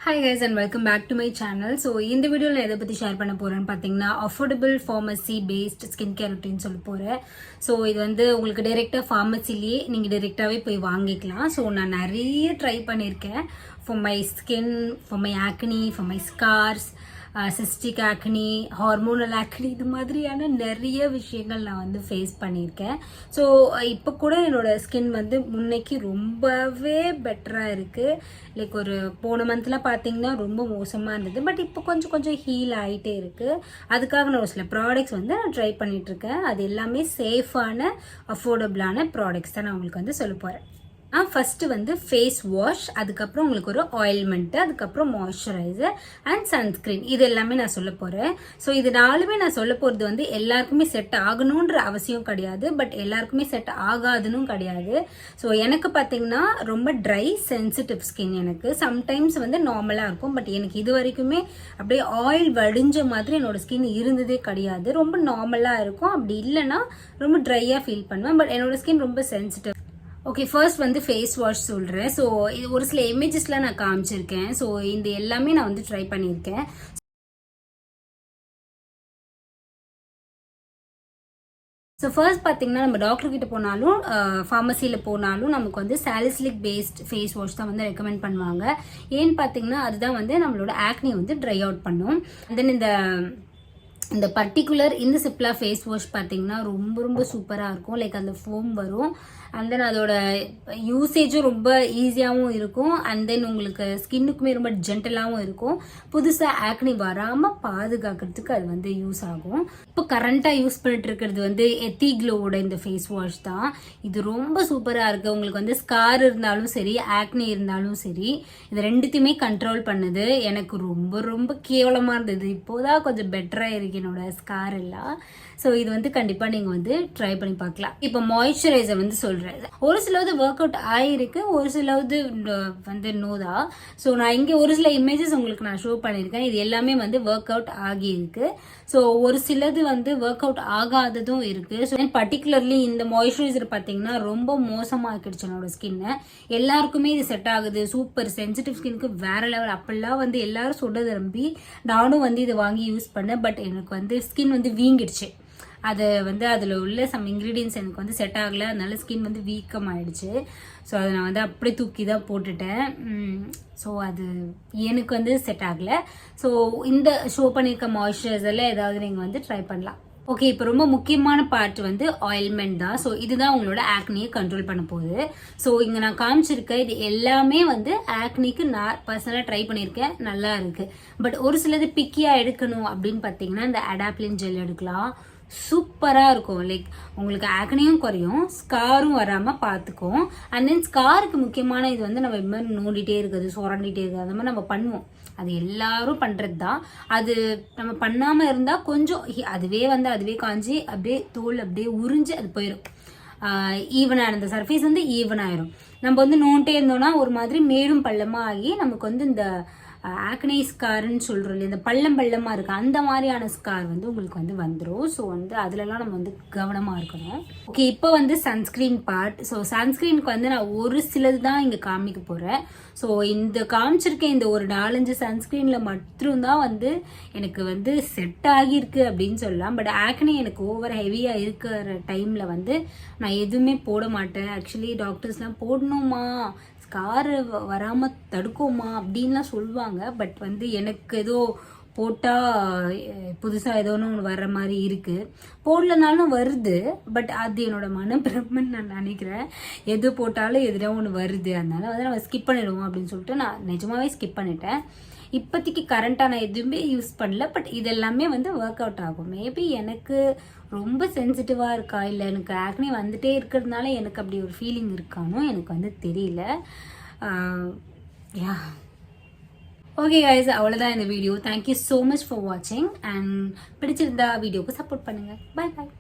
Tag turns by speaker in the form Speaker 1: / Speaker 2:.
Speaker 1: Hi guys and welcome back to my channel. So இந்த வீடியோல நான் எதை பத்தி ஷேர் பண்ண போறேன்னு பாத்தீங்கன்னா affordable pharmacy based skincare routine சொல்ல போறேன். ஸோ இது வந்து உங்களுக்கு டைரக்டா ஃபார்மசிலேயே நீங்க டைரக்டாவே போய் வாங்கிக்கலாம். ஸோ நான் நிறைய ட்ரை பண்ணியிருக்கேன் for my skin, for my acne, for my scars, cystic acne, hormonal acne, இது மாதிரியான நிறைய விஷயங்கள் நான் வந்து ஃபேஸ் பண்ணியிருக்கேன். ஸோ இப்போ கூட என்னோடய ஸ்கின் வந்து முன்னைக்கு ரொம்பவே பெட்டராக இருக்குது. லைக் ஒரு போன மந்த்லாம் பார்த்தீங்கன்னா ரொம்ப மோசமாக இருந்தது. பட் இப்போ கொஞ்சம் கொஞ்சம் ஹீல் ஆகிட்டே இருக்குது. அதுக்காக நான் ஒரு சில ப்ராடக்ட்ஸ் வந்து நான் ட்ரை பண்ணிகிட்ருக்கேன். அது எல்லாமே சேஃபான அஃபோர்டபுளான ப்ராடக்ட்ஸ் தான் நான் உங்களுக்கு வந்து சொல்ல போகிறேன். ஃபஸ்ட்டு வந்து ஃபேஸ் வாஷ், அதுக்கப்புறம் உங்களுக்கு ஒரு ஆயில்மெண்ட்டு, அதுக்கப்புறம் மாய்ஸ்சரைசர் அண்ட் சன்ஸ்க்ரீன், இது எல்லாமே நான் சொல்ல போகிறேன். ஸோ இது நாலுமே நான் சொல்ல போகிறது வந்து எல்லாருக்குமே செட் ஆகணுன்ற அவசியம் கிடையாது, பட் எல்லாருக்குமே செட் ஆகாதுன்னு கிடையாது. ஸோ எனக்கு பார்த்தீங்கன்னா ரொம்ப ட்ரை சென்சிட்டிவ் ஸ்கின். எனக்கு சம்டைம்ஸ் வந்து நார்மலாக இருக்கும், பட் எனக்கு இது வரைக்குமே அப்படியே ஆயில் வடிஞ்ச மாதிரி என்னோட ஸ்கின் இருந்ததே கிடையாது. ரொம்ப நார்மலாக இருக்கும். அப்படி இல்லைன்னா ரொம்ப ட்ரையாக ஃபீல் பண்ணுவேன். பட் என்னோட ஸ்கின் ரொம்ப சென்சிட்டிவ். ஓகே, ஃபர்ஸ்ட் வந்து ஃபேஸ் வாஷ் சொல்கிறேன். ஸோ இது ஒரு சில இமேஜஸ்லாம் நான் காமிச்சிருக்கேன். ஸோ இந்த எல்லாமே நான் வந்து ட்ரை பண்ணியிருக்கேன். ஸோ ஃபர்ஸ்ட் பார்த்தீங்கன்னா நம்ம டாக்டர் கிட்ட போனாலும் ஃபார்மசியில் போனாலும் நமக்கு வந்து சாலிசிலிக் பேஸ்ட் ஃபேஸ் வாஷ் தான் வந்து ரெக்கமெண்ட் பண்ணுவாங்க. ஏன்னு பார்த்தீங்கன்னா அதுதான் வந்து நம்மளோட ஆக்னி வந்து ட்ரை அவுட் பண்ணும். தென் இந்த பர்டிகுலர் இந்த சிப்லா ஃபேஸ் வாஷ் பார்த்தீங்கன்னா ரொம்ப ரொம்ப சூப்பராக இருக்கும். லைக் அந்த ஃபோம் வரும். அண்ட் தென் அதோட யூசேஜும் ரொம்ப ஈஸியாகவும் இருக்கும். அண்ட் தென் உங்களுக்கு ஸ்கின்னுக்குமே ரொம்ப ஜென்டலாகவும் இருக்கும். புதுசாக ஆக்னி வராமல் பாதுகாக்கிறதுக்கு அது வந்து யூஸ் ஆகும். இப்போ கரண்ட்டாக யூஸ் பண்ணிட்டு இருக்கிறது வந்து எத்திக்ளோவோட இந்த ஃபேஸ் வாஷ் தான். இது ரொம்ப சூப்பராக இருக்குது. உங்களுக்கு வந்து ஸ்கார் இருந்தாலும் சரி, ஆக்னி இருந்தாலும் சரி, இது ரெண்டுத்தையுமே கண்ட்ரோல் பண்ணுது. எனக்கு ரொம்ப ரொம்ப கேவலமாக இருந்தது. இப்போதான் கொஞ்சம் பெட்டராக இருக்கு என்னோட ஸ்கார் எல்லாம். ஸோ இது வந்து கண்டிப்பாக நீங்கள் வந்து ட்ரை பண்ணி பார்க்கலாம். இப்போ மாய்ஸ்சரைசர் வந்து சொல்கிறேன். ஒரு சிலது ஒர்க் அவுட் ஆகிருக்கு, ஒரு சிலது வந்து நோதா. ஸோ நான் இங்கே ஒரு சில இமேஜஸ் உங்களுக்கு நான் ஷோ பண்ணியிருக்கேன். இது எல்லாமே வந்து ஒர்க் அவுட் ஆகியிருக்கு. ஸோ ஒரு சிலது வந்து ஒர்க் அவுட் ஆகாததும் இருக்குது. ஸோ பர்டிகுலர்லி இந்த மாய்ஸ்சரைசர் பார்த்தீங்கன்னா ரொம்ப மோசமாக்கிடுச்சு என்னோட ஸ்கின்னை. எல்லாருக்குமே இது செட் ஆகுது, சூப்பர் சென்சிட்டிவ் ஸ்கின்னுக்கு வேற லெவல் அப்படிலாம் வந்து எல்லாரும் சொல்ல நம்பி நானும் வந்து இதை வாங்கி யூஸ் பண்ணேன். பட் எனக்கு வந்து ஸ்கின் வந்து வீங்கிடுச்சு. அது வந்து அதில் உள்ள சம் இன்க்ரீடியன்ஸ் எனக்கு வந்து செட் ஆகலை. அதனால ஸ்கின் வந்து வீக்கம் ஆகிடுச்சு. ஸோ அதை நான் வந்து அப்படியே தூக்கி தான் போட்டுட்டேன். ஸோ அது எனக்கு வந்து செட் ஆகலை. ஸோ இந்த ஷோ பண்ணியிருக்க மாய்ஸ்சரைசரில் ஏதாவது நீங்கள் வந்து ட்ரை பண்ணலாம். ஓகே, இப்போ ரொம்ப முக்கியமான பார்ட் வந்து ஆயில்மெண்ட் தான். ஸோ இதுதான் உங்களோட ஆக்னியை கண்ட்ரோல் பண்ண போகுது. ஸோ இங்கே நான் காமிச்சிருக்க இது எல்லாமே வந்து ஆக்னிக்கு நான் பர்சனலாக ட்ரை பண்ணியிருக்கேன், நல்லா இருக்குது. பட் ஒரு சிலது பிக்கியாக எடுக்கணும் அப்படின்னு பார்த்தீங்கன்னா இந்த அடாப்ளின் ஜெல் எடுக்கலாம். சூப்பராக இருக்கும். லைக் உங்களுக்கு ஆக்னியும் குறையும், ஸ்காரும் வராமல் பார்த்துக்கும். அண்ட் தென் ஸ்காருக்கு முக்கியமான இது வந்து நம்ம இது மாதிரி நோண்டிகிட்டே இருக்குது, சுரண்டிகிட்டே இருக்குது, அந்த மாதிரி நம்ம பண்ணுவோம். அது எல்லாரும் பண்ணுறது தான். அது நம்ம பண்ணாமல் இருந்தால் கொஞ்சம் அதுவே காஞ்சி அப்படியே தோல் அப்படியே உறிஞ்சு அது போயிடும். ஈவனாக இந்த சர்ஃபேஸ் வந்து ஈவனாகிடும். நம்ம வந்து நோண்டே இருந்தோம்னா ஒரு மாதிரி மேடும் பள்ளமாக ஆகி நமக்கு வந்து இந்த ஆக்னி ஸ்கார்ன்னு சொல்கிறோம் இல்லையா, இந்த பள்ளமாக இருக்குது, அந்த மாதிரியான ஸ்கார் வந்து உங்களுக்கு வந்து வந்துடும். ஸோ வந்து அதிலலாம் நம்ம வந்து கவனமாக இருக்கணும். ஓகே, இப்போ வந்து சன்ஸ்க்ரீன் பார்ட். ஸோ சன்ஸ்க்ரீனுக்கு வந்து நான் ஒரு சிலது தான் இங்கே காமிக்க போகிறேன். ஸோ இந்த காமிச்சிருக்கேன் இந்த ஒரு 4-5 சன்ஸ்க்ரீனில் மட்டும்தான் வந்து எனக்கு வந்து செட் ஆகியிருக்கு அப்படின்னு சொல்லலாம். பட் ஆக்னி எனக்கு ஓவர் ஹெவியாக இருக்கிற டைமில் வந்து நான் எதுவுமே போட மாட்டேன். ஆக்சுவலி டாக்டர்ஸ்லாம் போடணுமா, ஸ்கார் வராமல் தடுக்குமா அப்படின்லாம் சொல்லுவாங்க. பட் வந்து எனக்கு ஏதோ போட்டால் புதுசாக ஏதோ ஒன்று வர்ற மாதிரி இருக்குது. போடலனாலும் வருது. பட் அது என்னோட மனப்பிரமன்னு நான் நினைக்கிறேன். எது போட்டாலும் எதுனா ஒன்று வருது, அதனால வந்து நம்ம ஸ்கிப் பண்ணிடுவோம் அப்படின்னு சொல்லிட்டு நான் நிஜமாவே ஸ்கிப் பண்ணிட்டேன். இப்போதைக்கு கரண்ட்டாக நான் எதுவுமே யூஸ் பண்ணல. பட் இதெல்லாமே வந்து ஒர்க் அவுட் ஆகும். மேபி எனக்கு ரொம்ப சென்சிட்டிவாக இருக்கா, இல்லை எனக்கு ஆக்னி வந்துட்டே இருக்கிறதுனால எனக்கு அப்படி ஒரு ஃபீலிங் இருக்கானோ எனக்கு வந்து தெரியல. யா ஓகே கைஸ், அவ்வளோதான் இந்த video. Thank you so much for வாட்சிங். அண்ட் பிடிச்சிருந்தா வீடியோவுக்கு சப்போர்ட் பண்ணுங்கள். Bye bye.